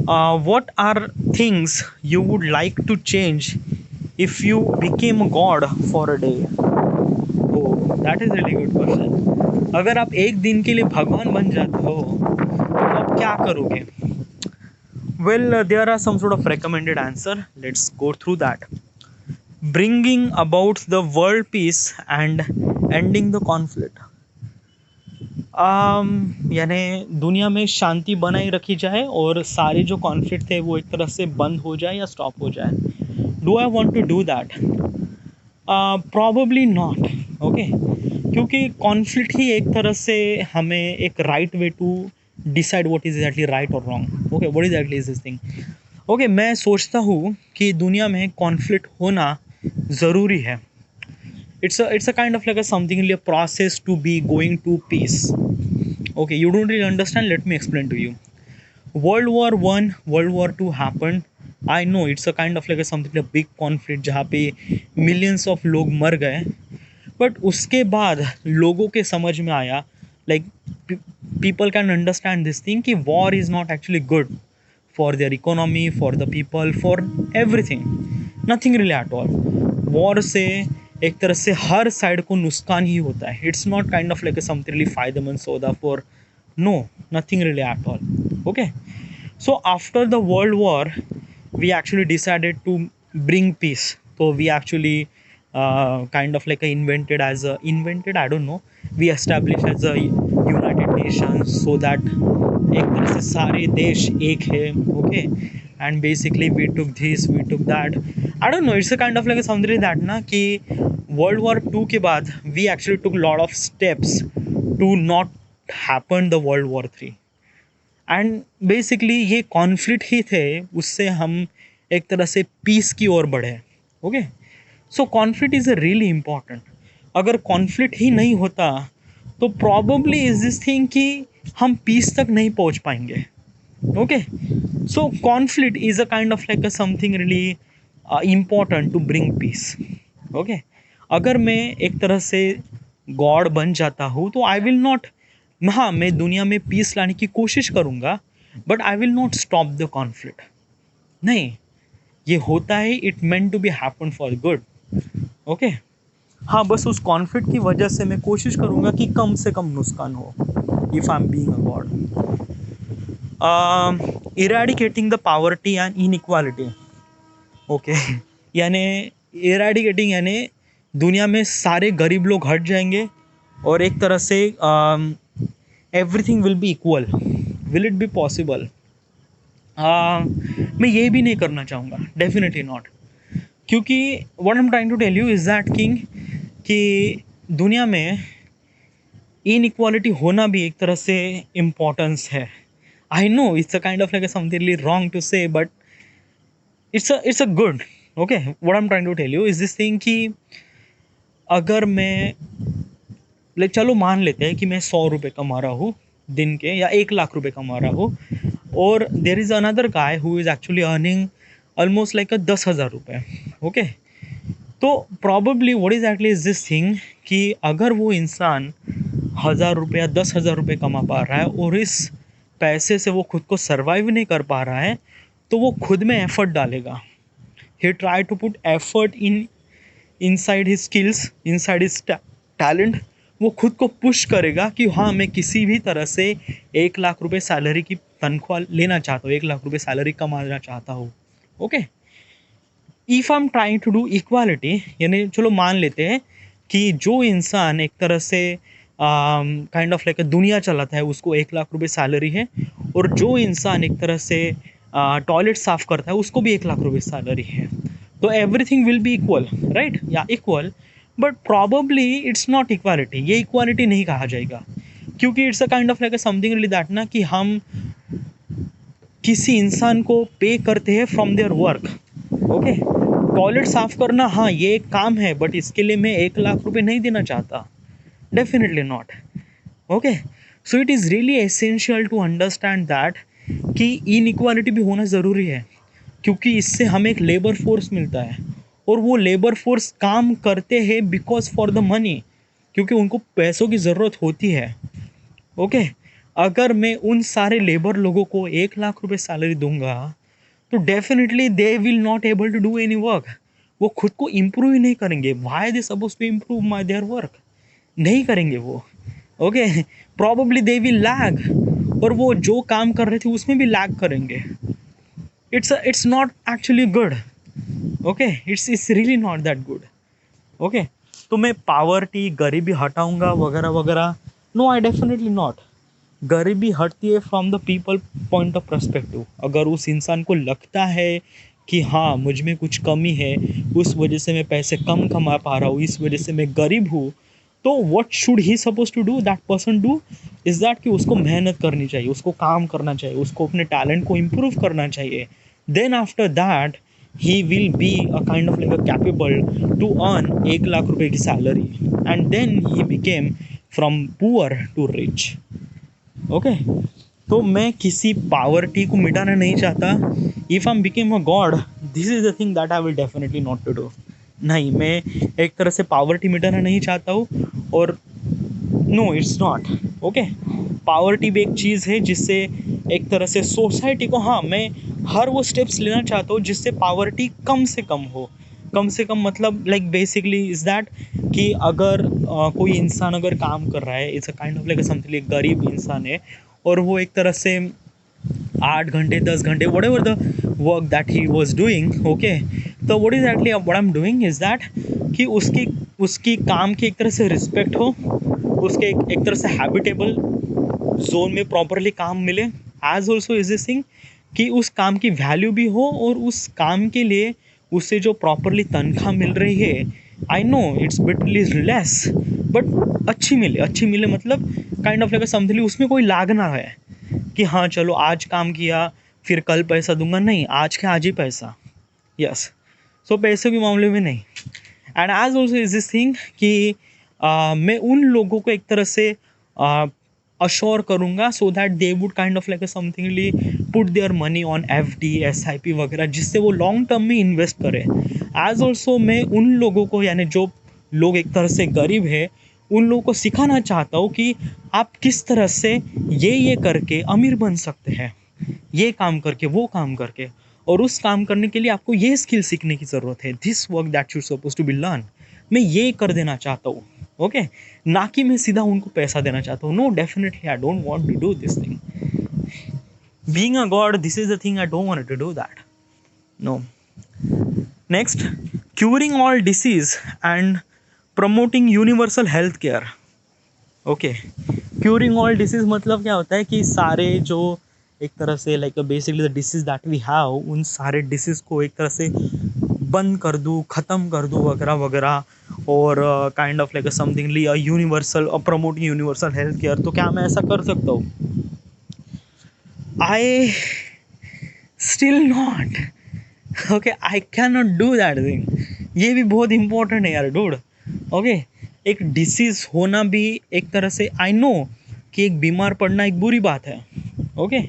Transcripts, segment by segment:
what are things you would like to change if you became a god for a day? Oh, that is a really good question. अगर आप एक दिन के लिए भगवान बन जाते हो तो आप क्या करोगे? Well, there are some sort of recommended answer. Let's go through that. Bringing about the world peace and ending the conflict. यानी दुनिया में शांति बनाई रखी जाए और सारे जो कॉन्फ्लिक्ट थे वो एक तरह से बंद हो जाए या स्टॉप हो जाए. Do I want to do that? Probably not. Okay, क्योंकि कॉन्फ्लिक्ट ही एक तरह से हमें एक right way to decide what is exactly right और wrong. Okay, what is exactly is this thing. Okay, मैं सोचता हूँ कि दुनिया में कॉन्फ्लिक्ट होना ज़रूरी है. It's a kind of like a something really a process to be going to peace. Okay, you don't really understand, let me explain to you. World War One, World War Two happened. I know it's a kind of like a something like a big conflict जहाँ पे millions of लोग मर गए. But उसके बाद लोगों के समझ में आया, like people can understand this thing कि war is not actually good for their economy, for the people, for everything. Nothing really at all. war से एक तरह से हर साइड को नुकसान ही होता है. It's not kind of like something really फायदेमंद सौदा for no, nothing really at all. Okay, so after the world war we actually decided to bring peace. So we actually kind of like invented, I don't know, we established as a United Nations so that एक तरह से सारे देश एक है. Okay, and basically we took this, we took that. I don't know, it's a kind of like something that ना कि world war to के बाद we actually took lot of steps to not happen the world war three. And basically ये conflict ही थे, उससे हम एक तरह से पीस की ओर बढ़े. Okay, so conflict is really important. अगर कॉन्फ्लिक्ट ही नहीं होता तो प्रॉबली इज दिस थिंग कि हम पीस तक नहीं पहुंच पाएंगे. Okay, so conflict is a kind of like a something really important to bring peace. Okay, अगर मैं एक तरह से गॉड बन जाता हूँ तो आई विल नॉट, हाँ मैं दुनिया में पीस लाने की कोशिश करूँगा, but I will not stop the conflict. नहीं, ये होता है, it meant to be happen for good. Okay, हाँ बस उस कॉन्फ्लिक्ट की वजह से मैं कोशिश करूँगा कि कम से कम नुकसान हो. If I am being a God. Eradicating the poverty and inequality. Okay, यानी इरेडिकेटिंग यानी दुनिया में सारे गरीब लोग हट जाएंगे और एक तरह से everything will be equal. Will it be possible? मैं ये भी नहीं करना चाहूँगा, डेफिनेटली नॉट. क्योंकि what I am trying to tell you is that king कि दुनिया में इनइक्वालिटी होना भी एक तरह से इम्पोर्टेंस है. I know it's a kind of like something really wrong to say, but it's a good. Okay, what I am trying to tell you is this thing कि अगर मैं चलो मान लेते हैं कि मैं 100 रुपये कमा रहा हूँ दिन के, या 1 लाख रुपये कमा रहा हूँ, और there is another guy who is actually earning almost like 10,000 रुपये. ओके, तो probably what is actually is this thing कि अगर वो इंसान 1,000 रुपये या 10,000 रुपये कमा पा रहा है और इस पैसे से वो खुद को सर्वाइव नहीं कर पा रहा है, तो वो खुद में एफर्ट डालेगा. He try to put effort inside his skills, inside his talent. वो खुद को पुश करेगा कि हाँ मैं किसी भी तरह से 1 लाख रुपये सैलरी की तनख्वाह लेना चाहता हूँ, 1 लाख रुपये सैलरी कमाना चाहता हूँ. Okay, if I am trying to do equality, यानी चलो मान लेते हैं कि जो इंसान एक तरह से काइंड ऑफ लाइक दुनिया चलाता है, उसको 1 लाख रुपये सैलरी है, और जो इंसान एक तरह से टॉयलेट साफ करता है उसको भी 1 लाख रुपये सैलरी है, तो everything will be equal, right? या equal, but probably it's not equality. ये इक्वालिटी नहीं कहा जाएगा, क्योंकि it's a kind of like something really that ना कि हम किसी इंसान को पे करते हैं from their work. Okay, toilet साफ करना, हाँ ये एक काम है, बट इसके लिए मैं 1 लाख रुपये नहीं देना चाहता, definitely not. Okay, so it is really essential to understand that कि इनइक्वालिटी भी होना ज़रूरी है, क्योंकि इससे हमें एक लेबर फोर्स मिलता है, और वो लेबर फोर्स काम करते हैं बिकॉज फॉर द मनी, क्योंकि उनको पैसों की ज़रूरत होती है. ओके, अगर मैं उन सारे लेबर लोगों को 1 लाख रुपए सैलरी दूंगा तो definitely they will not able to do any work. वो खुद को इम्प्रूव ही नहीं करेंगे। Why they suppose to improve my their work? नहीं करेंगे वो। Okay, probably they will lag, और वो जो काम कर रहे थे उसमें भी लैग करेंगे। It's not actually good. Okay, it's really not that good. Okay, तो मैं पावर्टी गरीबी हटाऊंगा वगैरह वगैरह? No, I definitely not. गरीबी हटती है from the people point of perspective. अगर उस इंसान को लगता है कि हाँ मुझ में कुछ कमी है, उस वजह से मैं पैसे कम कमा पा रहा हूँ, इस वजह से मैं गरीब हूँ, तो what should he suppose to do, that person do is that कि उसको मेहनत करनी चाहिए, उसको काम करना चाहिए, उसको अपने टैलेंट को इम्प्रूव करना चाहिए। Then after that he will be a kind of like a capable to earn 1 lakh रुपए की सैलरी, and then he became from poor to rich. Okay, तो मैं किसी पावर्टी को मिटाना नहीं चाहता। If I am became a god, this is the thing that I will definitely not to do. नहीं, मैं एक तरह से पावर्टी मिटाना नहीं चाहता हूँ, और no it's not. Okay, poverty भी एक चीज़ है जिससे एक तरह से सोसाइटी को, हाँ मैं हर वो स्टेप्स लेना चाहता हूँ जिससे पावर्टी कम से कम हो। कम से कम मतलब लाइक बेसिकली इज दैट कि अगर कोई इंसान अगर काम कर रहा है, it's a kind of like something, एक गरीब इंसान है और वो एक तरह से 8 घंटे 10 घंटे whatever the work that he was doing. Okay, तो what is actually what I am doing is that कि उसकी उसकी काम की एक तरह से रिस्पेक्ट हो, उसके एक तरह से हैबिटेबल जोन में प्रॉपरली काम मिले। As also is this thing कि उस काम की वैल्यू भी हो, और उस काम के लिए उससे जो प्रॉपरली तनख्वाह मिल रही है, I know it's Bitly less, but अच्छी मिले मतलब काइंड ऑफ लाइक समथिंग, उसमें कोई लाग ना है कि हाँ चलो आज काम किया फिर कल पैसा दूंगा, नहीं, आज के आज ही पैसा। यस, सो पैसे के मामले में नहीं। And as also is this thing कि मैं उन लोगों को एक तरह से अश्योर करूँगा so that they would kind of like somethingly put their money on FD SIP वगैरह, जिससे वो लॉन्ग टर्म में इन्वेस्ट करें। एज ऑल्सो मैं उन लोगों को, यानी जो लोग एक तरह से गरीब है, उन लोगों को सिखाना चाहता हूँ कि आप किस तरह से ये करके अमीर बन सकते हैं, ये काम करके वो काम करके, और उस काम करने के लिए आपको ये स्किल सीखने की ज़रूरत है। This work that should suppose to be learn, मैं ये कर देना चाहता हूँ। ओके, ना कि मैं सीधा उनको पैसा देना चाहता हूँ। No, definitely I don't want to do this thing. Being a god, this is the thing I don't want to do that. No. Next, curing all disease and promoting universal health care. Okay, curing all disease मतलब क्या होता है कि सारे जो एक तरह से like basically the disease that we have, उन सारे डिसीज को एक तरह से बंद कर दूँ, ख़त्म कर दूँ वगैरह वगैरह, और kind of like somethingly universal promoting universal health care. तो क्या मैं ऐसा कर सकता हूँ? I still not. Okay, I can not do that thing. ये भी बहुत इंपॉर्टेंट है यार डूड। ओके, एक डिसीज होना भी एक तरह से, आई नो कि एक बीमार पड़ना एक बुरी बात है। ओके,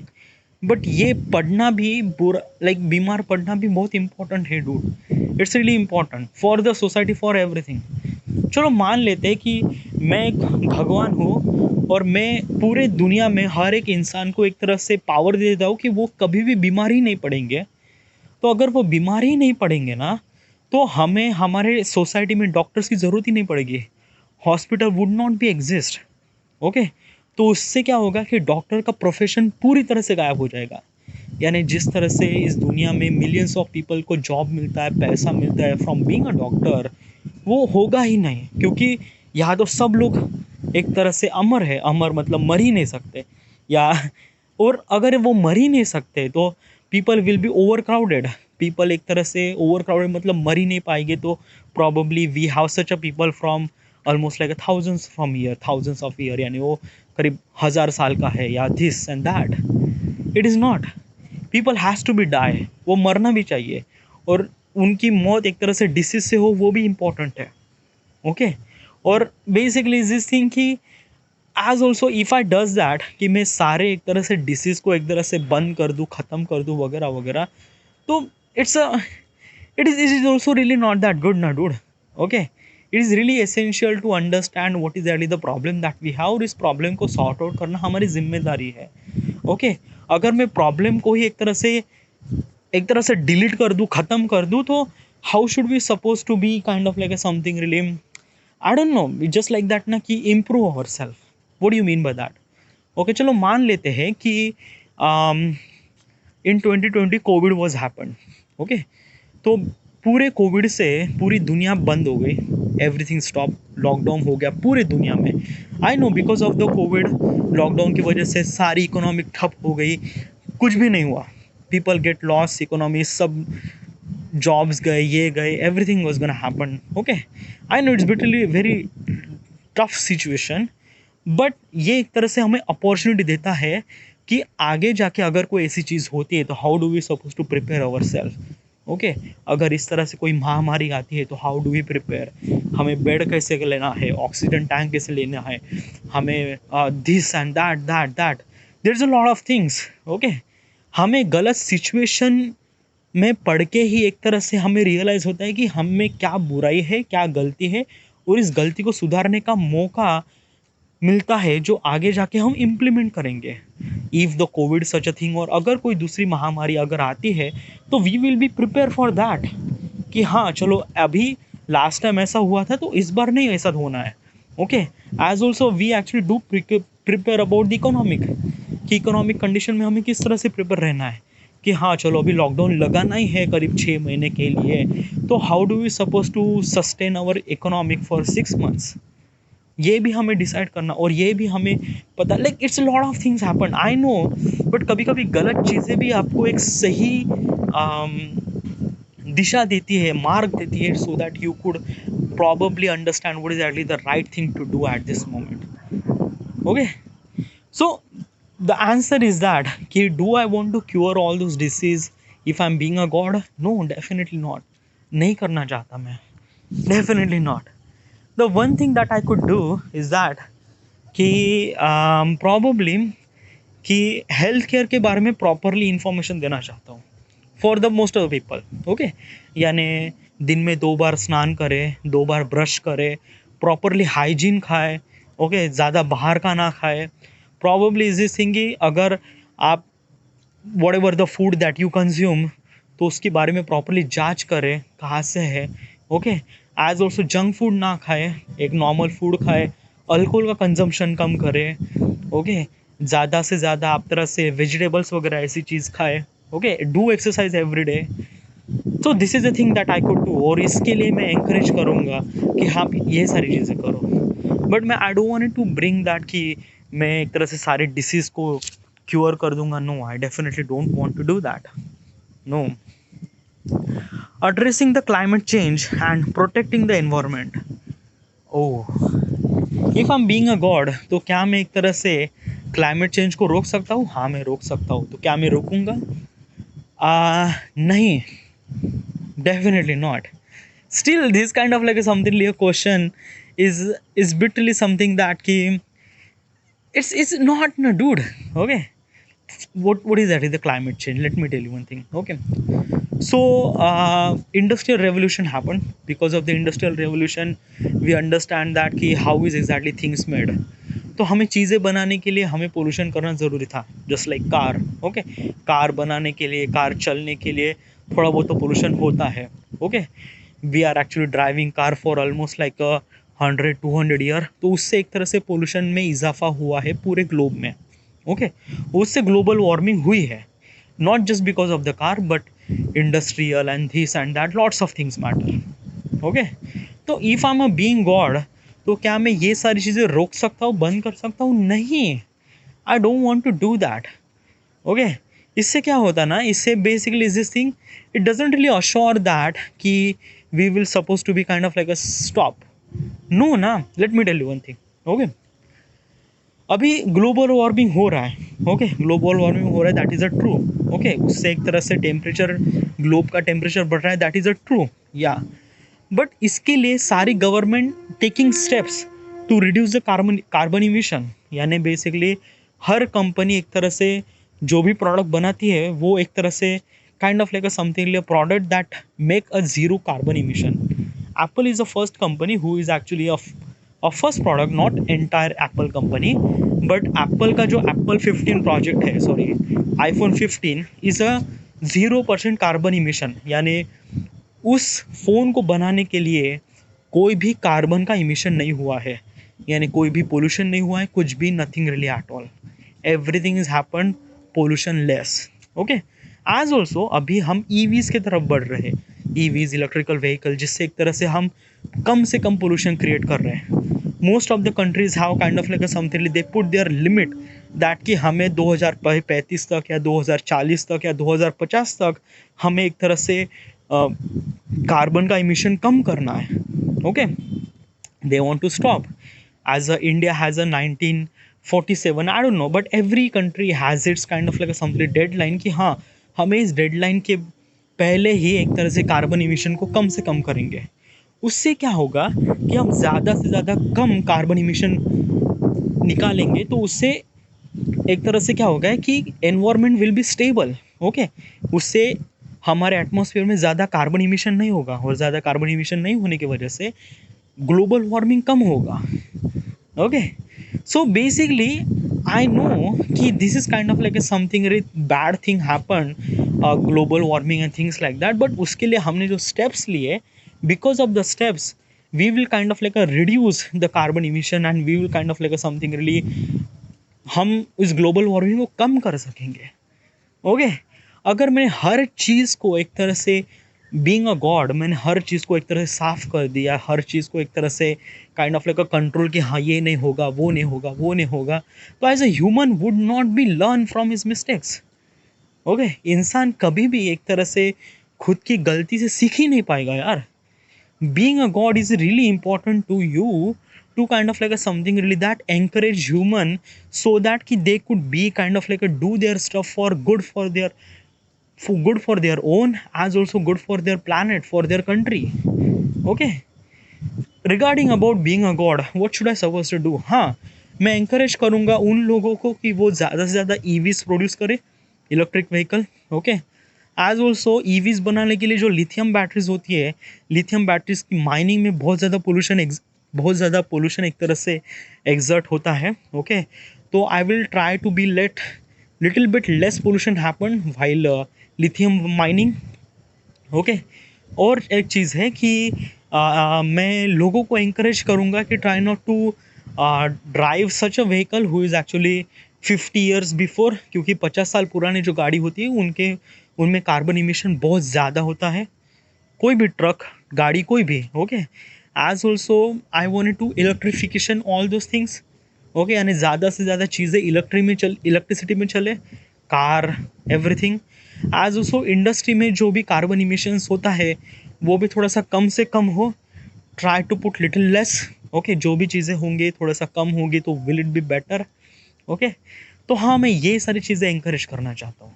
बट ये पढ़ना भी बुरा, लाइक बीमार पड़ना भी बहुत इंपॉर्टेंट है dude. It's really important for the society, for everything. चलो मान लेते हैं कि मैं एक भगवान हूँ और मैं पूरे दुनिया में हर एक इंसान को एक तरह से पावर दे देता हूँ कि वो कभी भी बीमार ही नहीं पड़ेंगे। तो अगर वो बीमार ही नहीं पड़ेंगे ना, तो हमें हमारे सोसाइटी में डॉक्टर्स की ज़रूरत ही नहीं पड़ेगी। Hospital would not be exist. Okay, तो उससे क्या होगा कि डॉक्टर का प्रोफेशन पूरी तरह से गायब हो जाएगा। यानी जिस तरह से इस दुनिया में मिलियंस ऑफ पीपल को जॉब मिलता है, पैसा मिलता है फ्रॉम बीइंग अ डॉक्टर, वो होगा ही नहीं, क्योंकि यहाँ तो सब लोग एक तरह से अमर है। अमर मतलब मर ही नहीं सकते, या और अगर वो मर ही नहीं सकते तो people will be over crowded. People एक तरह से ओवर क्राउडेड मतलब मर ही नहीं पाएंगे, तो probably we have such a people from almost like thousands from year, thousands of year, यानी वो करीब 1000 साल का है, या this and that. It is not, people has to be die, वो मरना भी चाहिए, और उनकी मौत एक तरह से डिसीज से हो वो भी इम्पोर्टेंट है। ओके, और बेसिकली दिस थिंग कि as also if I does that कि मैं सारे एक तरह से डिसीज़ को एक तरह से बंद कर दूँ, ख़त्म कर दूँ वगैरह वगैरह, तो it is also really not that good ना dude. Okay, it is really essential to understand what is actually the problem that we have, और इस प्रॉब्लम को सॉर्ट आउट करना हमारी जिम्मेदारी है। ओके अगर मैं प्रॉब्लम को ही एक तरह से डिलीट कर दूँ, ख़त्म कर दूँ, तो how should we suppose to be kind of like a something really, I don't know, just like that ना, कि improve our self. What do you mean by that? Okay चलो मान लेते हैं कि in 2020 Covid was happen. Okay तो पूरे Covid से पूरी दुनिया बंद हो गई, एवरीथिंग स्टॉप, लॉकडाउन हो गया पूरे दुनिया में। I know because of the Covid lockdown की वजह से सारी इकोनॉमिक ठप हो गई, कुछ भी नहीं हुआ, पीपल गेट लॉस, इकोनॉमी सब जॉब्स गए, ये गए, everything was gonna happen. Okay I know it's Bitly very tough situation, but ये एक तरह से हमें अपॉर्चुनिटी देता है कि आगे जाके अगर कोई ऐसी चीज़ होती है तो how do we suppose to prepare our self. Okay अगर इस तरह से कोई महामारी आती है तो हाउ डू वी प्रिपेयर, हमें बेड कैसे लेना है, ऑक्सीजन टैंक कैसे लेना है, हमें this and that that that, there is a lot of things. Okay हमें गलत सिचुएशन में पढ़ के ही एक तरह से हमें रियलाइज़ होता है कि हम में क्या बुराई है, क्या गलती है, और इस गलती को सुधारने का मौका मिलता है जो आगे जाके हम इम्प्लीमेंट करेंगे। If the Covid such a thing, और अगर कोई दूसरी महामारी अगर आती है तो we will be prepare for that, कि हाँ चलो अभी लास्ट टाइम ऐसा हुआ था तो इस बार नहीं ऐसा होना है। Okay as also we actually do prepare about the economic, कि इकोनॉमिक कंडीशन में हमें किस तरह से प्रिपेयर रहना है, कि हाँ चलो अभी लॉकडाउन लगाना ही है करीब 6 महीने के लिए, तो how do we suppose to sustain our economic for 6 months, ये भी हमें डिसाइड करना, और ये भी हमें पता, like it's lot of things happen I know, but कभी कभी गलत चीज़ें भी आपको एक सही दिशा देती है, मार्ग देती है, so that you could probably understand what is actually the right thing to do at this moment. Okay so the answer is that कि do I want to cure all those disease if I'm being a god? No, definitely not. नहीं करना चाहता मैं, definitely not. The one thing that I could do is that कि probably कि health care के बारे में प्रॉपरली इंफॉर्मेशन देना चाहता हूँ for the most of the people. Okay यानी दिन में 2 बार स्नान करे, 2 बार ब्रश करे, प्रॉपरली हाइजीन खाए, ओके ज़्यादा बाहर का ना खाए। प्रॉबेबली इज दिस थिंग कि अगर आप what ever the food that you consume, तो उसके बारे में प्रॉपरली जांच करें कहाँ से है। Okay as also junk food ना खाए, एक नॉर्मल फूड खाए, अल्कोहल का कंजम्पशन कम करे। ओके ज़्यादा से ज़्यादा आप तरह से वेजिटेबल्स वगैरह ऐसी चीज़ खाए। Okay do exercise every day. तो this is the thing that I could do, और इसके लिए मैं encourage करूँगा कि हाँ ये सारी चीज़ें करो। बट मैं I don't want to bring that कि मैं एक तरह से सारे डिसीज़ को क्योर कर दूंगा। No, I definitely don't want to do that. No, addressing the climate change and protecting the environment. Oh, if I am being a god, तो क्या मैं एक तरह से क्लाइमेट चेंज को रोक सकता हूँ? हाँ मैं रोक सकता हूँ। तो क्या मैं रोकूंगा? नहीं, definitely not. Still, this kind of like a something like a question is literally something that ki it's not no dude. Okay, what is that? Is the climate change? Let me tell you one thing. Okay, so industrial revolution happened. Because of the industrial revolution, we understand that कि how is exactly things made. तो हमें चीज़ें बनाने के लिए हमें pollution करना ज़रूरी था, just like car. Okay car बनाने के लिए, कार चलने के लिए थोड़ा बहुत तो पोल्यूशन होता है। Okay we are actually driving car for almost like 100-200 year, तो उससे एक तरह से पोल्यूशन में इजाफा हुआ है पूरे ग्लोब में। ओके उससे ग्लोबल वार्मिंग हुई है, not just because of the car but industrial and this and that, lots of things matter. Okay तो if I am a being god, तो क्या मैं ये सारी चीज़ें रोक सकता हूँ, बंद कर सकता हूँ? नहीं, I don't want to do that. Okay इससे क्या होता ना, इससे basically is this thing, it doesn't really assure that कि we will suppose to be kind of like a stop. No ना, let me tell you one thing. Okay अभी global warming हो रहा है। ओके ग्लोबल वार्मिंग हो रहा है, that is a true. Okay उससे एक तरह से टेम्परेचर, ग्लोब का टेम्परेचर बढ़ रहा है, दैट इज़ अ ट्रू या। बट इसके लिए सारी government taking steps to reduce the carbon emission, यानी बेसिकली हर कंपनी एक तरह से जो भी प्रोडक्ट बनाती है वो एक तरह से kind of like a something product that make a zero carbon emission. Apple is the first company who is actually a first product, not entire Apple company, but Apple का जो Apple 15 प्रोजेक्ट है, sorry iPhone 15 is a 0% carbon emission, यानी उस phone को बनाने के लिए कोई भी कार्बन का इमिशन नहीं हुआ है, यानी कोई भी पोल्यूशन नहीं हुआ है, कुछ भी, nothing really at all, everything is happen pollution less. Okay, as also अभी हम ईवीज़ की तरफ बढ़ रहे हैं, ईवीज़ इलेक्ट्रिकल व्हीकल, जिससे एक तरह से हम कम से कम पोल्यूशन क्रिएट कर रहे हैं। Most of the countries have kind of like a something, they put their limit that कि हमें 2035 तक या 2040 तक या 2050 तक हमें एक तरह से कार्बन का इमिशन कम करना है। Okay, they want to stop, as India has a 1947, I don't know, but every country has its kind of like a something deadline कि हाँ हमें इस डेडलाइन के पहले ही एक तरह से कार्बन इमिशन को कम से कम करेंगे। उससे क्या होगा कि हम ज़्यादा से ज़्यादा कम कार्बन इमिशन निकालेंगे, तो उससे एक तरह से क्या होगा कि environment will be stable. Okay, उससे हमारे एटमॉस्फेयर में ज़्यादा कार्बन इमिशन नहीं होगा, और ज़्यादा कार्बन इमिशन नहीं होने की वजह से ग्लोबल वार्मिंग कम होगा। Okay, so basically I know कि this is kind of like something bad thing happen, global warming and things like that, but उसके लिए हमने जो स्टेप्स लिए, because of the steps we will kind of like reduce the carbon emission and we will kind of like something really, हम इस global warming को कम कर सकेंगे। ओके, अगर मैंने हर चीज़ को एक तरह से बीइंग अ गॉड, मैंने हर चीज़ को एक तरह से साफ़ कर दिया, हर चीज़ को एक तरह से kind of like a control कि हाँ ये नहीं होगा, वो नहीं होगा, वो नहीं होगा, तो as a human would not be learn from his mistakes. Okay, इंसान कभी भी एक तरह से खुद की गलती से सीख ही नहीं पाएगा यार। Being a god is really important to you, to kind of like a something really that encourage human, so that ki they could be kind of like a do their stuff for good, good for their own, as also good for their planet, for their country। Okay, regarding about being a god, what should I supposed to do? हाँ, मैं encourage करूँगा उन लोगों को कि वो ज़्यादा से ज़्यादा EVs प्रोड्यूस करे, electric vehicle. Okay, as also EVs बनाने के लिए जो लिथियम बैटरीज होती है, लिथियम बैटरीज की माइनिंग में बहुत ज़्यादा पोल्यूशन एक तरह से एग्जर्ट होता है। ओके, तो I will try to be let little bit less pollution happen while lithium mining. Okay, और एक चीज़ है कि मैं लोगों को encourage करूँगा कि try not to drive such a vehicle who is actually 50 years before, क्योंकि 50 साल पुरानी जो गाड़ी होती है उनमें कार्बन इमिशन बहुत ज़्यादा होता है, कोई भी ट्रक, गाड़ी, कोई भी। Okay, as also I wanted to electrification all those things. Okay, यानी ज़्यादा से ज़्यादा चीज़ें इलेक्ट्रिसिटी में चले, car, everything. As also industry में जो भी कार्बन इमिशंस होता है वो भी थोड़ा सा कम से कम हो, try to put little less. Okay, जो भी चीज़ें होंगी थोड़ा सा कम होगी तो will it be better. Okay, तो हाँ, मैं ये सारी चीज़ें इंकरेज करना चाहता हूँ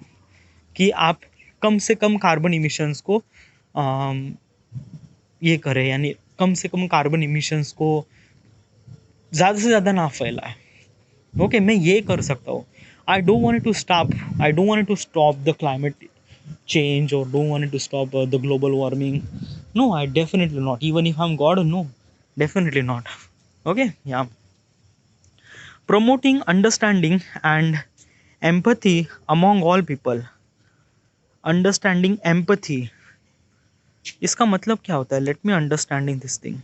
कि आप कम से कम कार्बन इमिशंस को ये करें, यानी कम से कम कार्बन इमिशंस को ज़्यादा से ज़्यादा ना फैलाए। ओके, मैं ये कर सकता हूँ। I don't want to stop the climate change, or don't want to stop the global warming. No, I definitely not, even if I'm god, no, definitely not. Okay, yeah, promoting understanding and empathy among all people, understanding empathy, इसका मतलब क्या होता है? Let me understanding this thing.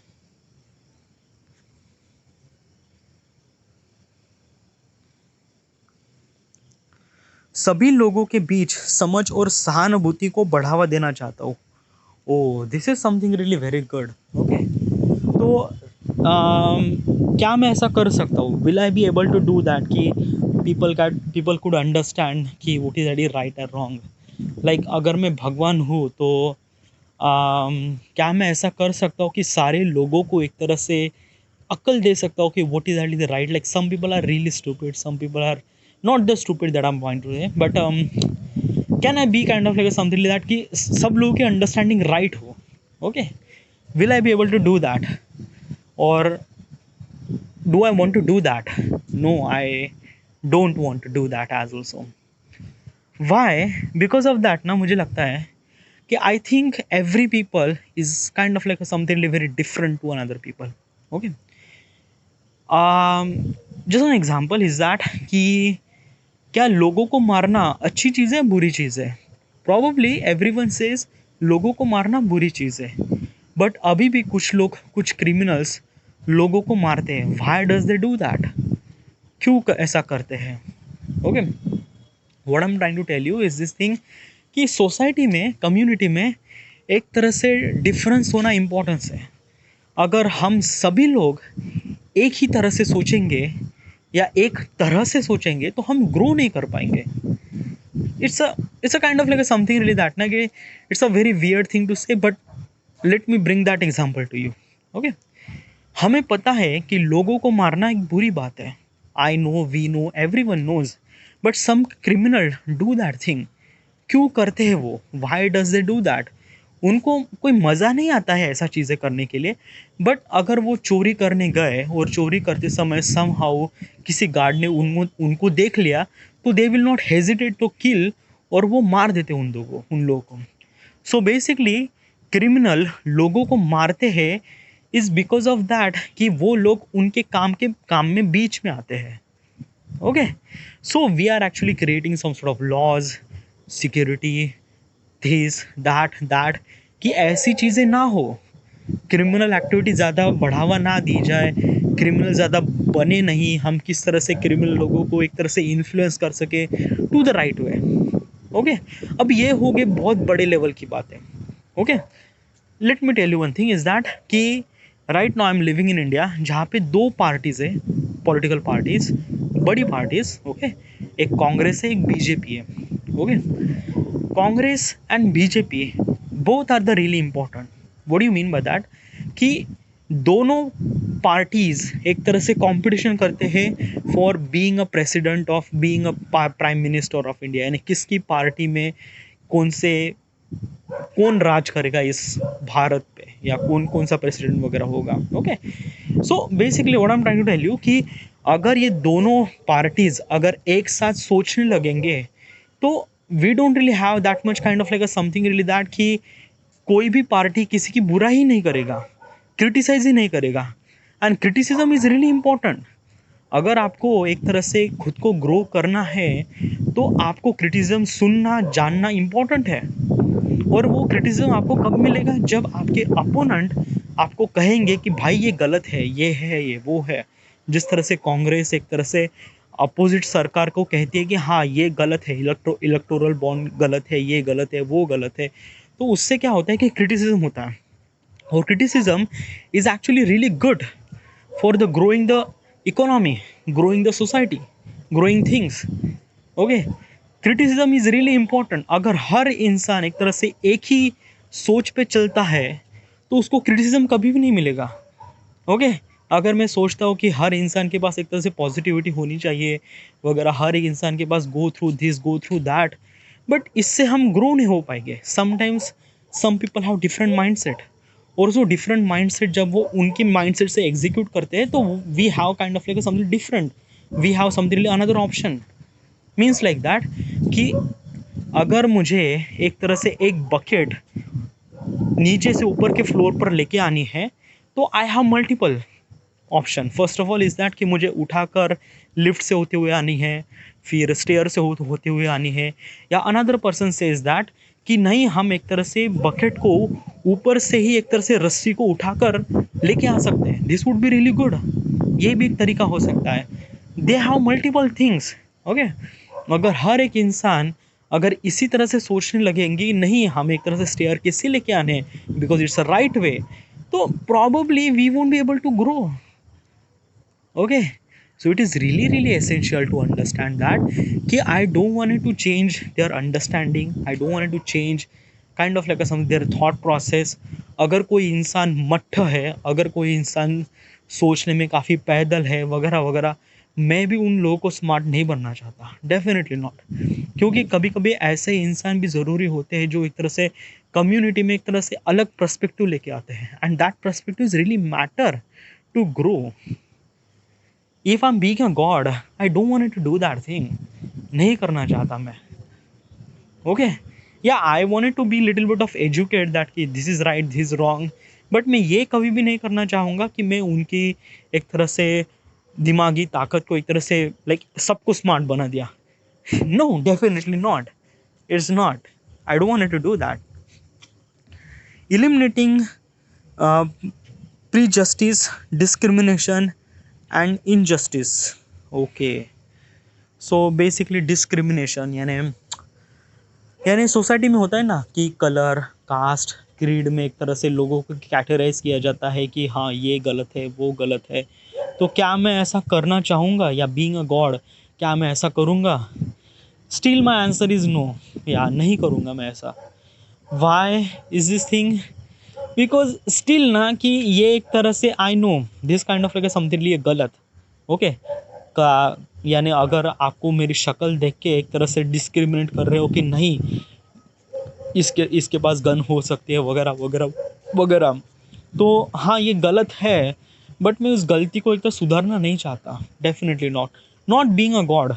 सभी लोगों के बीच समझ और सहानुभूति को बढ़ावा देना चाहता हूँ। Oh, this is something really very good. Okay, तो क्या मैं ऐसा कर सकता हूँ? Will I be able to do that कि पीपल कुड अंडरस्टैंड कि वट इज़ एडी राइट और रॉन्ग? लाइक अगर मैं भगवान हूँ तो क्या मैं ऐसा कर सकता हूँ कि सारे लोगों को एक तरह से अक्ल दे सकता हूँ कि वट इज़ एडी the right? Like some people are really stupid, some people are not the stupid that I am point to say, but can I be kind of like something like that कि सब लोगों की understanding right हो? Okay, will I be able to do that, और do I want to do that? No, I don't want to do that as also. Why? Because of that ना, मुझे लगता है कि I think every people is kind of like something very different to another people. Okay, just an example is that कि क्या लोगों को मारना अच्छी चीज़ है बुरी चीज़ है? प्रॉबली एवरीवन सेज लोगों को मारना बुरी चीज़ है, बट अभी भी कुछ लोग, कुछ क्रिमिनल्स लोगों को मारते हैं. Why does they do that? क्यों ऐसा करते हैं? Okay, what I am trying to tell you is this thing कि सोसाइटी में, कम्युनिटी में एक तरह से डिफरेंस होना इम्पोर्टेंस है. अगर हम सभी लोग एक ही तरह से सोचेंगे या एक तरह से सोचेंगे तो हम ग्रो नहीं कर पाएंगे. It's a kind of like something really that ना कि it's a very weird thing to say, but let me bring that example to you. Okay, हमें पता है कि लोगों को मारना एक बुरी बात है. I know, we know, everyone knows, but some criminal do that thing. क्यों करते हैं वो? Why does they do that? उनको कोई मज़ा नहीं आता है ऐसा चीज़ें करने के लिए, बट अगर वो चोरी करने गए और चोरी करते समय समहाउ किसी गार्ड ने उनको देख लिया तो they will not hesitate to kill, और वो मार देते उन लोगों को. सो बेसिकली क्रिमिनल लोगों को मारते हैं इज़ बिकॉज ऑफ दैट कि वो लोग उनके काम में बीच में आते हैं. Okay, so we are actually creating some sort of laws, security, this that कि ऐसी चीज़ें ना हो, क्रिमिनल एक्टिविटी ज़्यादा बढ़ावा ना दी जाए, क्रिमिनल ज़्यादा बने नहीं, हम किस तरह से क्रिमिनल लोगों को एक तरह से इन्फ्लुएंस कर सके to the right way. Okay, अब ये हो गए बहुत बड़े लेवल की बातें. Okay, let me tell you one thing is that कि right now I am living in India, जहाँ पे दो पार्टीज़ है, पॉलिटिकल पार्टीज़, बड़ी पार्टीज़. ओके, एक कांग्रेस है, एक बीजेपी है. Okay, Congress and BJP both are the really important. What do you mean by that? कि दोनों पार्टीज एक तरह से कंपटीशन करते हैं for being a president of, being a prime minister of India. यानी किसकी पार्टी में कौन राज करेगा इस भारत पे, या कौन कौन सा प्रेसिडेंट वगैरह होगा. Okay, so basically what I am trying to tell you कि अगर ये दोनों पार्टीज अगर एक साथ सोचने लगेंगे तो we don't really have that much kind of like a something really that कि कोई भी पार्टी किसी की बुरा ही नहीं करेगा, क्रिटिसाइज ही नहीं करेगा. And criticism is really important. अगर आपको एक तरह से खुद को ग्रो करना है तो आपको क्रिटिसिज्म सुनना जानना इम्पोर्टेंट है. और वो क्रिटिसिज्म आपको कब मिलेगा? जब आपके अपोनेंट आपको कहेंगे कि भाई ये गलत है, ये है, ये वो है. जिस तरह से कांग्रेस एक तरह से अपोजिट सरकार को कहती है कि हाँ ये गलत है, इलेक्टोरल बॉन्ड गलत है, ये गलत है, वो गलत है, तो उससे क्या होता है कि क्रिटिसिज्म होता है. और criticism is actually really good for the growing the economy, growing the society, growing things. Okay, criticism is really important. अगर हर इंसान एक तरह से एक ही सोच पे चलता है तो उसको क्रिटिसिज्म कभी भी नहीं मिलेगा. ओके, अगर मैं सोचता हूँ कि हर इंसान के पास एक तरह से पॉजिटिविटी होनी चाहिए वगैरह, हर एक इंसान के पास go through this, go through that, but इससे हम ग्रो नहीं हो पाएंगे. Sometimes some people have different mindset, और जो डिफरेंट माइंडसेट जब वो उनके माइंडसेट से एग्जीक्यूट करते हैं तो we have kind of like something different, we have something another option. Means like that कि अगर मुझे एक तरह से एक बकेट नीचे से ऊपर के फ्लोर पर लेके आनी है तो I have multiple option. First of all is that कि मुझे उठाकर लिफ्ट से होते हुए आनी है, फिर स्टेयर से होते हुए आनी है, या अनदर पर्सन से इज़ दैट कि नहीं, हम एक तरह से बकेट को ऊपर से ही एक तरह से रस्सी को उठाकर लेके आ सकते हैं. This would be really good. ये भी एक तरीका हो सकता है. They have multiple things. Okay, अगर हर एक इंसान अगर इसी तरह से सोचने लगेंगे नहीं हम एक तरह से स्टेयर कैसे लेके आने because it's a right way, तो probably we won't be able to grow. Okay, so it is really essential to understand that कि I don't want it to change their understanding, I don't want it to change kind of like some their thought process. अगर कोई इंसान मट्ठ है, अगर कोई इंसान सोचने में काफ़ी पैदल है वगैरह वगैरह, मैं भी उन लोगों को स्मार्ट नहीं बनना चाहता, डेफिनेटली नॉट. क्योंकि कभी कभी ऐसे इंसान भी ज़रूरी होते हैं जो एक तरह से कम्युनिटी में एक तरह से अलग पर्सपेक्टिव लेके आते हैं, and that perspective is really matter to grow. If I am being a god I don't want to do that thing. नहीं करना चाहता मैं. ओके, या I wanted to be little bit of educate that कि this is right, this is wrong, but मैं ये कभी भी नहीं करना चाहूँगा कि मैं उनकी एक तरह से दिमागी ताकत को एक तरह से लाइक सबको स्मार्ट बना दिया। No, definitely not, it's not, I don't want to do that. eliminating uh, prejudice, discrimination and injustice. Okay, so basically discrimination यानी सोसाइटी में होता है ना कि कलर, कास्ट, क्रीड में एक तरह से लोगों को कैटेगराइज किया जाता है कि हाँ ये गलत है, वो गलत है। तो क्या मैं ऐसा करना चाहूँगा, या बीइंग अ गॉड क्या मैं ऐसा करूँगा? Still my answer is no, या नहीं करूँगा मैं ऐसा। Why is this thing? Because still ना कि ये एक तरह से I know this kind of like something लिए गलत। ओके का यानी अगर आपको मेरी शक्ल देख के एक तरह से डिस्क्रिमिनेट कर रहे हो कि नहीं इसके पास गन हो सकती है वगैरह वगैरह वगैरह, तो हाँ ये गलत है, बट मैं उस गलती को एक तो सुधारना नहीं चाहता। Definitely not, not being a god.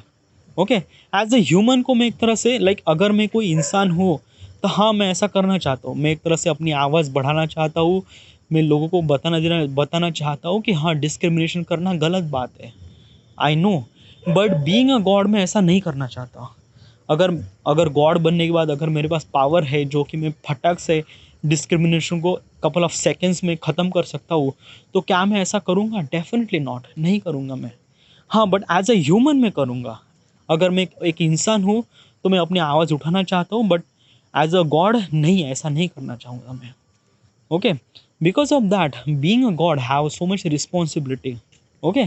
Okay, as a human को मैं एक तरह से लाइक अगर मैं कोई इंसान हूँ तो हाँ मैं ऐसा करना चाहता हूँ। मैं एक तरह से अपनी आवाज़ बढ़ाना चाहता हूँ, मैं लोगों को बताना चाहता हूँ कि हाँ डिस्क्रिमिनेशन करना गलत बात है, I no, but being a god मैं ऐसा नहीं करना चाहता। अगर अगर गॉड बनने के बाद अगर मेरे पास पावर है जो कि मैं फटाक से डिस्क्रिमिनेशन को कपल ऑफ सेकेंड्स में ख़त्म कर सकता हूँ, तो क्या मैं ऐसा करूँगा? डेफिनेटली नॉट, नहीं करूँगा मैं। हाँ, बट एज ए ह्यूमन मैं करूँगा। अगर मैं एक इंसान हूँ तो मैं अपनी आवाज़ उठाना चाहता हूँ, बट एज अ गॉड नहीं, ऐसा नहीं करना चाहूँगा मैं। Okay, because of that being a God have so much responsibility. Okay,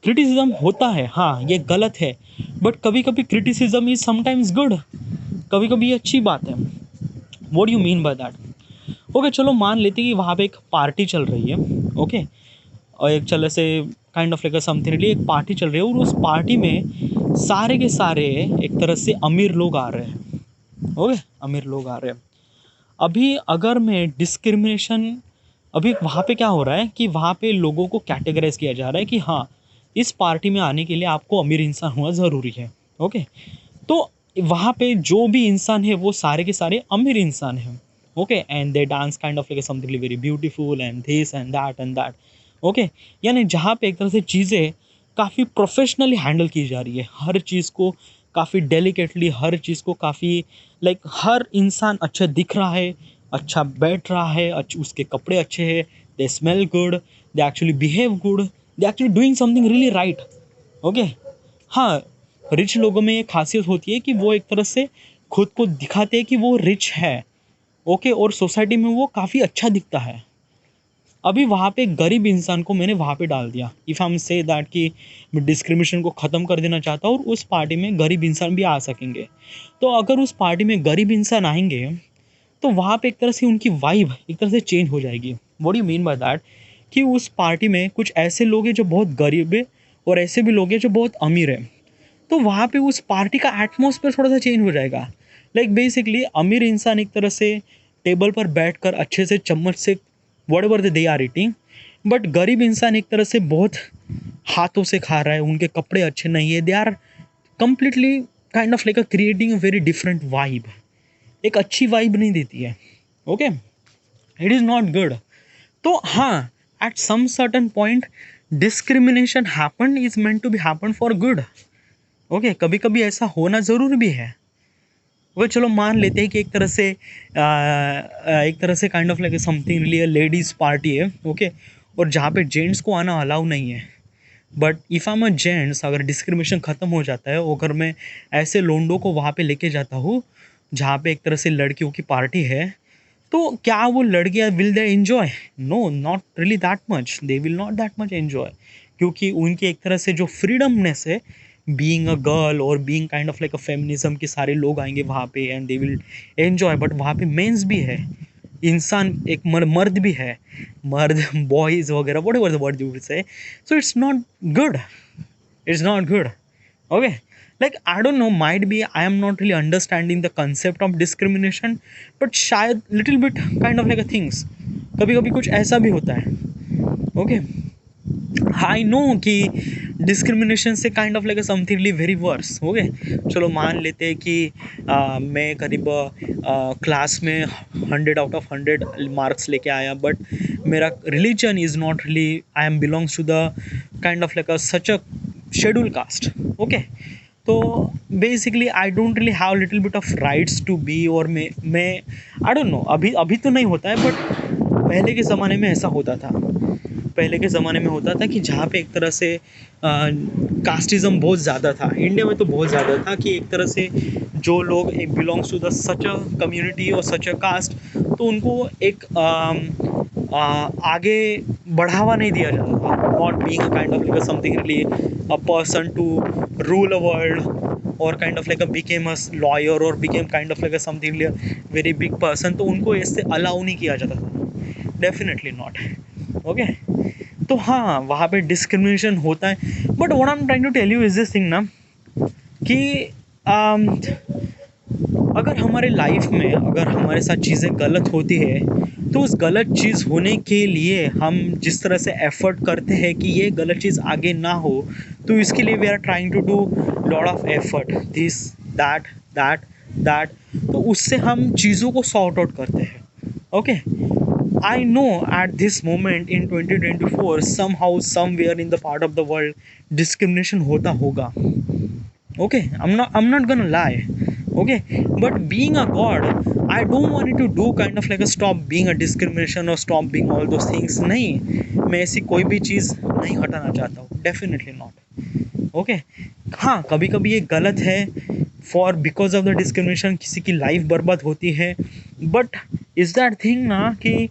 criticism होता है, हाँ ये गलत है, बट कभी कभी क्रिटिसिज्म इज समटाइम्स गुड, कभी कभी ये अच्छी बात है। What you mean by that? Okay, चलो मान लेते कि वहाँ पे एक पार्टी चल रही है। ओके, और एक चले से काइंड ऑफ लाइक समथिंग एक पार्टी चल रही है, और उस पार्टी में सारे के सारे एक तरह से अमीर लोग आ रहे हैं। ओके, अमीर लोग आ रहे हैं। अभी अगर मैं डिस्क्रिमिनेशन, अभी वहाँ पे क्या हो रहा है कि वहाँ पे लोगों को कैटेगराइज किया जा रहा है कि हाँ इस पार्टी में आने के लिए आपको अमीर इंसान होना ज़रूरी है। ओके, तो वहाँ पे जो भी इंसान है वो सारे के सारे अमीर इंसान हैं। Okay, and they dance kind of like something very beautiful and this and that. Okay, यानी जहाँ पे एक तरह से चीज़ें काफ़ी प्रोफेशनली हैंडल की जा रही है, हर चीज़ को काफ़ी डेलिकेटली, हर चीज़ को काफ़ी लाइक हर इंसान अच्छा दिख रहा है, अच्छा बैठ रहा है, उसके कपड़े अच्छे हैं, दे smell good, they actually behave good, they actually doing something really right. Okay, हाँ रिच लोगों में ये खासियत होती है कि वो एक तरह से खुद को दिखाते हैं कि वो रिच है। ओके, और सोसाइटी में वो काफ़ी अच्छा दिखता है। अभी वहाँ पे गरीब इंसान को मैंने वहाँ पे डाल दिया। इफ़ हम से दैट कि मैं डिस्क्रिमिनेशन को ख़त्म कर देना चाहता हूँ और उस पार्टी में गरीब इंसान भी आ सकेंगे। तो अगर उस पार्टी में गरीब इंसान आएंगे तो वहाँ पे एक तरह से उनकी वाइब एक तरह से चेंज हो जाएगी। What do you mean by that? कि उस पार्टी में कुछ ऐसे लोग हैं जो बहुत गरीब है और ऐसे भी लोग हैं जो बहुत अमीर है। तो वहाँ पे उस पार्टी का एटमॉस्फेयर थोड़ा सा चेंज हो जाएगा। लाइक बेसिकली अमीर इंसान एक तरह से टेबल पर बैठकर अच्छे से चम्मच से whatever they are eating, but गरीब इंसान एक तरह से बहुत हाथों से खा रहा है, उनके कपड़े अच्छे नहीं है, they are completely kind of like creating a very different vibe, एक अच्छी वाइब नहीं देती है। Okay, it is not good. तो हाँ, at some certain point discrimination happen is meant to be happen for good. Okay, कभी कभी ऐसा होना ज़रूर भी है। वो चलो मान लेते हैं कि एक तरह से kind of like something really ladies party है। ओके, और जहाँ पे जेंट्स को आना अलाउ नहीं है, but if I am a gents, अगर डिस्क्रिमिनेशन ख़त्म हो जाता है, अगर मैं ऐसे लोंडों को वहाँ पे लेके जाता हूँ जहाँ पे एक तरह से लड़कियों की पार्टी है, तो क्या वो लड़कियाँ will they enjoy? No, not really that much, they will not that much enjoy, क्योंकि उनकी एक तरह से जो फ्रीडमनेस है बीइंग अ गर्ल और being kind of like a feminism के सारे लोग आएंगे वहाँ पे and they will enjoy. But वहाँ पे मेंस भी है, इंसान एक मर्द भी है, मर्द बॉयज़ वगैरह what ever the word you will say, so it's not good, it's not good. Okay, like I don't know, might be I am not really understanding the concept of discrimination, but शायद little bit kind of like a things कभी कभी कुछ ऐसा भी होता है। Okay, I know कि discrimination से kind of like something very worse. Okay, चलो मान लेते हैं कि मैं करीब क्लास में 100 आउट ऑफ 100 मार्क्स लेके आया, बट मेरा religion is not really, I am belongs to the kind of like such a schedule caste. Okay, तो basically I don't really have little bit of rights to be, और मैं I don't no, अभी अभी तो नहीं होता है, but पहले के ज़माने में ऐसा होता था। पहले के ज़माने में होता था कि जहाँ पे एक तरह से कास्टिज़्म बहुत ज़्यादा था, इंडिया में तो बहुत ज़्यादा था, कि एक तरह से जो लोग एक belongs to the such a community और सच अ कास्ट, तो उनको एक आगे बढ़ावा नहीं दिया जाता था, not being a kind of like something really a person to rule a world, और kind of like became a lawyer, और became kind of like something very big person, तो उनको इससे अलाउ नहीं किया जाता था, डेफिनेटली नॉट। ओके, तो हाँ, वहाँ पे डिस्क्रिमिनेशन होता है, but what I am trying to tell you is this thing ना, कि अगर हमारे लाइफ में अगर हमारे साथ चीज़ें गलत होती है, तो उस गलत चीज़ होने के लिए हम जिस तरह से एफर्ट करते हैं कि ये गलत चीज़ आगे ना हो, तो इसके लिए we are trying to do lot of effort, this that that that, तो उससे हम चीज़ों को सॉर्ट आउट करते हैं। Okay, I know at this moment in 2024 somehow somewhere in the part of the world discrimination होता होगा। Okay, I'm not gonna lie। Okay, but being a god, I don't want it to do kind of like a stop being a discrimination or stop being all those things। नहीं, मैं ऐसी कोई भी चीज़ नहीं हटाना चाहता हूँ, डेफिनेटली नॉट। ओके, हाँ, कभी कभी ये गलत है, for because of the discrimination किसी की लाइफ बर्बाद होती है, बट इज़ दैट थिंग ना कि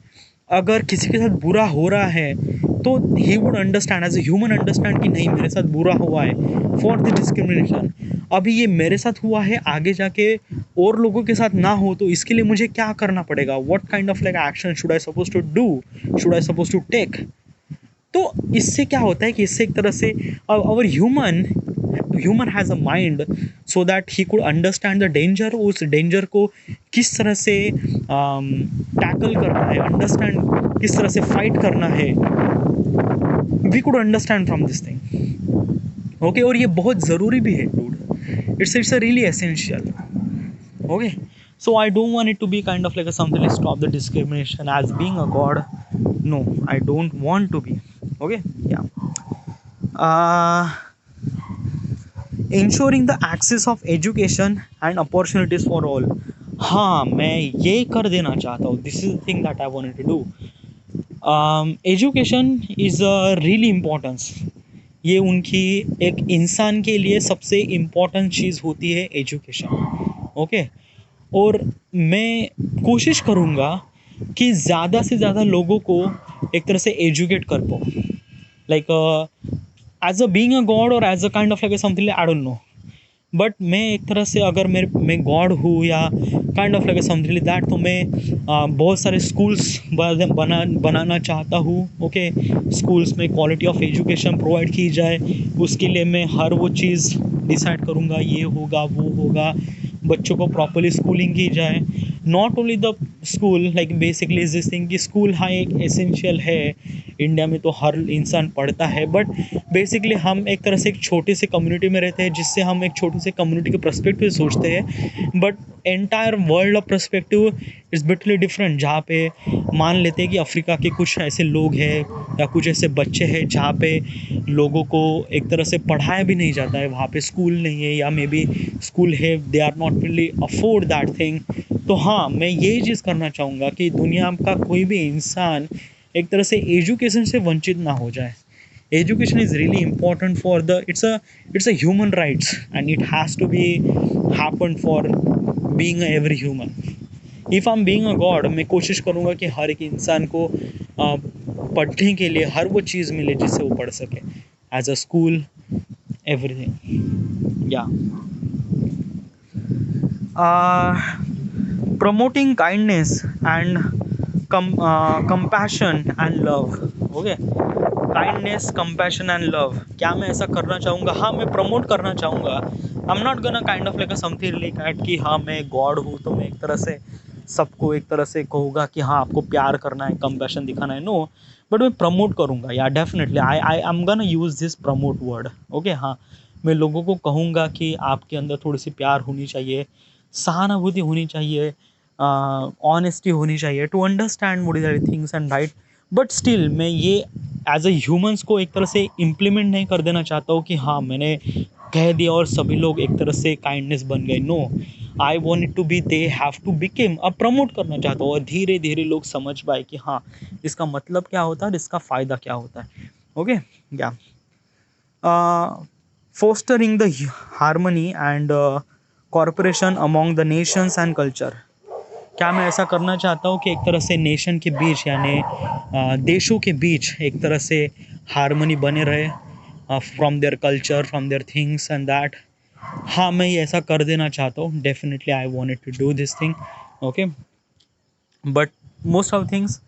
अगर किसी के साथ बुरा हो रहा है, तो he would understand as a human, understand कि नहीं, मेरे साथ बुरा हुआ है फॉर द डिस्क्रिमिनेशन, अभी ये मेरे साथ हुआ है, आगे जाके और लोगों के साथ ना हो, तो इसके लिए मुझे क्या करना पड़ेगा, what kind of like action should I suppose to do, should I suppose to take. तो इससे क्या होता है कि इससे एक तरह से our human has a mind, so that he could understand the danger, उस डेंजर को किस तरह से टैकल करना है, अंडरस्टैंड किस तरह से फाइट करना है, we could understand from this thing. Okay, और ये बहुत ज़रूरी भी है dude, it's a really essential. Okay, so I don't want it to be kind of like a something to stop the discrimination as being a god, no, I don't want to be। okay, yeah, ensuring the access of education and opportunities for all। हाँ, मैं ये कर देना चाहता हूँ, this is the thing that I wanted to do. Education is a really importance, ये उनकी एक इंसान के लिए सबसे इम्पोर्टेंट चीज़ होती है एजुकेशन। ओके, और मैं कोशिश करूँगा कि ज़्यादा से ज़्यादा लोगों को एक तरह से एजुकेट कर पाऊँ, like as a being a god और as a kind of like something I don't know, but मैं एक तरह से अगर मैं गॉड हूँ या kind of like something that, तो मैं बहुत सारे स्कूल्स बनाना चाहता हूँ। ओके, स्कूल्स में क्वालिटी ऑफ एजुकेशन प्रोवाइड की जाए, उसके लिए मैं हर वो चीज़ डिसाइड करूँगा, ये होगा वो होगा, बच्चों को प्रॉपरली स्कूलिंग की जाए, not only the school, like basically is this thing कि स्कूल हाँ एक एसेंशियल है, इंडिया में तो हर इंसान पढ़ता है, बट बेसिकली हम एक तरह से एक छोटे से कम्युनिटी में रहते हैं, जिससे हम एक छोटी से कम्युनिटी के पर्सपेक्टिव सोचते हैं, but entire world of perspective is Bitly different, जहाँ पे मान लेते हैं कि अफ्रीका के कुछ ऐसे लोग हैं या कुछ ऐसे बच्चे हैं जहाँ पे लोगों को एक तरह से पढ़ाया भी नहीं जाता है, वहाँ पे स्कूल नहीं है, या मे बी स्कूल है, they are not really afford that thing. तो हाँ, मैं यही चीज़ करना चाहूँगा कि दुनिया का कोई भी इंसान एक तरह से एजुकेशन से वंचित ना हो जाए। Education is really important for the, it's a human rights and it has to be happen for being every human. If I am being a god, मैं कोशिश करूँगा कि हर एक इंसान को पढ़ने के लिए हर वो चीज़ मिले जिससे वो पढ़ सके, एज अ स्कूल, एवरीथिंग। या promoting kindness and compassion and love। Okay, kindness, compassion and love, क्या मैं ऐसा करना चाहूँगा? हाँ, मैं प्रमोट करना चाहूँगा। I am not gonna kind of like something like that कि हाँ मैं गॉड हूँ तो मैं एक तरह से सबको एक तरह से कहूँगा कि हाँ आपको प्यार करना है, कंपैशन दिखाना है, नो, बट मैं प्रमोट करूँगा या definitely I am gonna use this promote word. Okay, हाँ, मैं लोगों को कहूँगा कि आपके अंदर थोड़ी सी प्यार होनी चाहिए, सहानुभूति होनी चाहिए, ऑनेस्टी होनी चाहिए to understand what is are things and right. But still मैं ये एज अ ह्यूमंस को एक तरह से इम्प्लीमेंट नहीं कर देना चाहता हूँ कि हाँ मैंने कह दिया और सभी लोग एक तरह से काइंडनेस बन गए। No, I want it to be they have to became. अब प्रमोट करना चाहता हूँ और धीरे धीरे लोग समझ पाए कि हाँ इसका मतलब क्या होता है और इसका फ़ायदा क्या होता है। ओके, या fostering the harmony and cooperation among the nations and culture। क्या मैं ऐसा करना चाहता हूँ कि एक तरह से नेशन के बीच यानी देशों के बीच एक तरह से हारमोनी बने रहे from their culture, from their things and that. हाँ मैं ये ऐसा कर देना चाहता हूँ, definitely I wanted to do this thing. Okay, but most of things,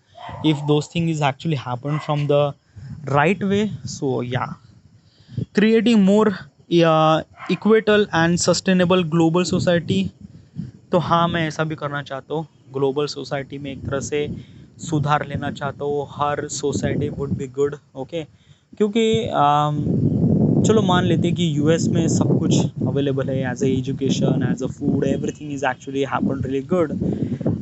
if those things is actually happen from the right way, so yeah, creating more equitable and sustainable global society। तो हाँ मैं ऐसा भी करना चाहता हूँ, global society में एक तरह से सुधार लेना चाहता हूँ, हर society would be good. Okay, क्योंकि चलो मान लेते हैं कि यूएस में सब कुछ अवेलेबल है, as a education, as a food, everything is actually happen really good,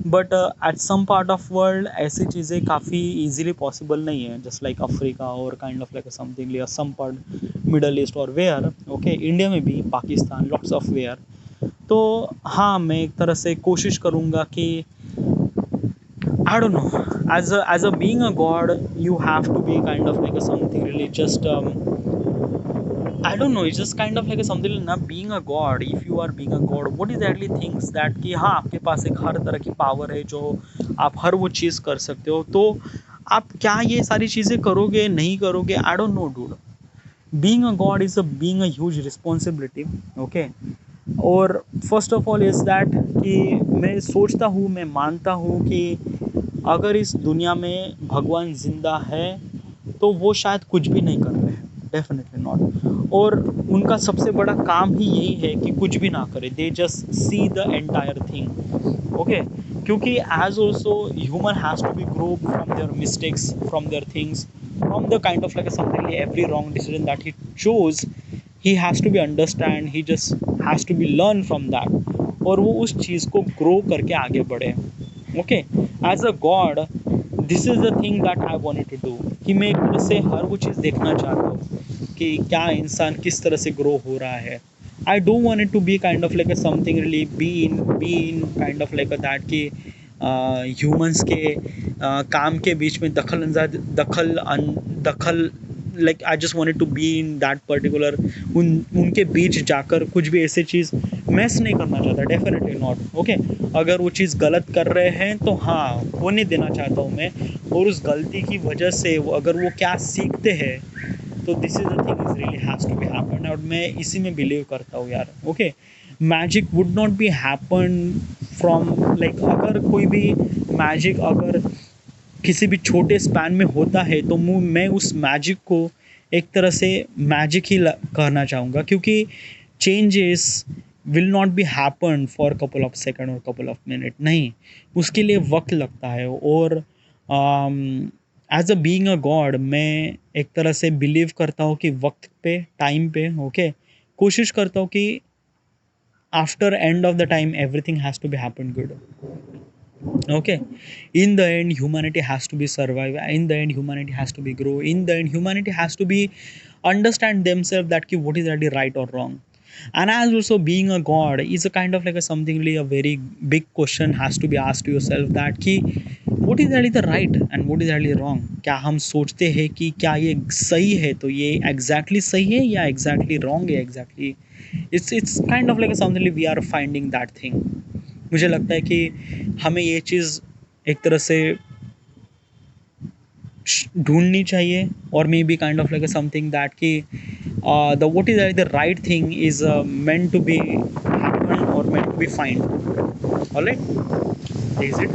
but at some part of world ऐसी चीज़ें काफ़ी इजीली पॉसिबल नहीं है, जस्ट लाइक अफ्रीका और काइंड ऑफ लाइक समथिंग लिया सम पार्ट मिडल ईस्ट और where. Okay, India में भी, पाकिस्तान, लॉट्स ऑफ वेयर। तो हाँ मैं एक तरह से कोशिश करूँगा कि I don't know, as a being a god you have to be kind of like something really just I don't know, it's just kind of like a something ना, being a god, if you are being a god, what exactly things that कि हाँ आपके पास एक हर तरह की power है जो आप हर वो चीज़ कर सकते हो, तो आप क्या ये सारी चीज़ें करोगे नहीं करोगे, I don't know dude. Being a god is a being a huge responsibility. Okay, और first of all is that कि मैं सोचता हूँ, मैं मानता हूँ कि अगर इस दुनिया में भगवान जिंदा है तो वो शायद कुछ भी नहीं कर रहे हैं, डेफिनेटली नॉट। और उनका सबसे बड़ा काम ही यही है कि कुछ भी ना करे, they just see the entire thing. Okay, क्योंकि as also human has to be grow from their mistakes, from their things, from the kind of like something every wrong decision that he chose, he has to be understand, he just has to be learn from that, और वो उस चीज़ को grow करके आगे बढ़े। Okay, as a god this is the thing that I wanted to do, कि मैं एक तरह से हर वो चीज़ देखना चाहता हूँ कि क्या इंसान किस तरह से ग्रो हो रहा है। I don't want it to be kind of like something really be in kind of like that कि ह्यूमंस के काम के बीच में दखल like I just wanted to be in that particular, उनके बीच जाकर कुछ भी ऐसे चीज़ मैस नहीं करना चाहता, डेफिनेटली नॉट। ओके, अगर वो चीज़ गलत कर रहे हैं तो हाँ होने देना चाहता हूँ मैं, और उस गलती की वजह से अगर वो क्या सीखते हैं तो this is the thing is really has to be happen, और मैं इसी में बिलीव करता हूँ यार। Okay, magic would not be happen from like, अगर कोई भी मैजिक अगर किसी भी छोटे स्पैन में होता है तो मैं उस मैजिक को एक तरह से मैजिक ही कहना चाहूँगा, क्योंकि changes will not be happen for couple of second और कपल ऑफ मिनट, नहीं, उसके लिए वक्त लगता है। और as a being a god मैं एक तरह से बिलीव करता हूँ कि वक्त पे, टाइम पे, ओके, कोशिश करता हूँ कि after end of the time everything has to be happen good. Okay, in the end humanity has to be survive, in the end humanity has to be grow, in the end humanity has to be understand themselves that ki what is really right or wrong. And as also being a god is a kind of like a something really a very big question has to be asked to yourself that ki what is really the right and what is really wrong। क्या हम सोचते हैं कि क्या ये सही है तो ये exactly सही है या exactly wrong है, exactly it's kind of like something we are finding that thing। मुझे लगता है कि हमें ये चीज़ एक तरह से ढूंढनी चाहिए, और maybe kind of like something that कि the what is the right thing is meant to be happen or meant to be find। Alright, is it.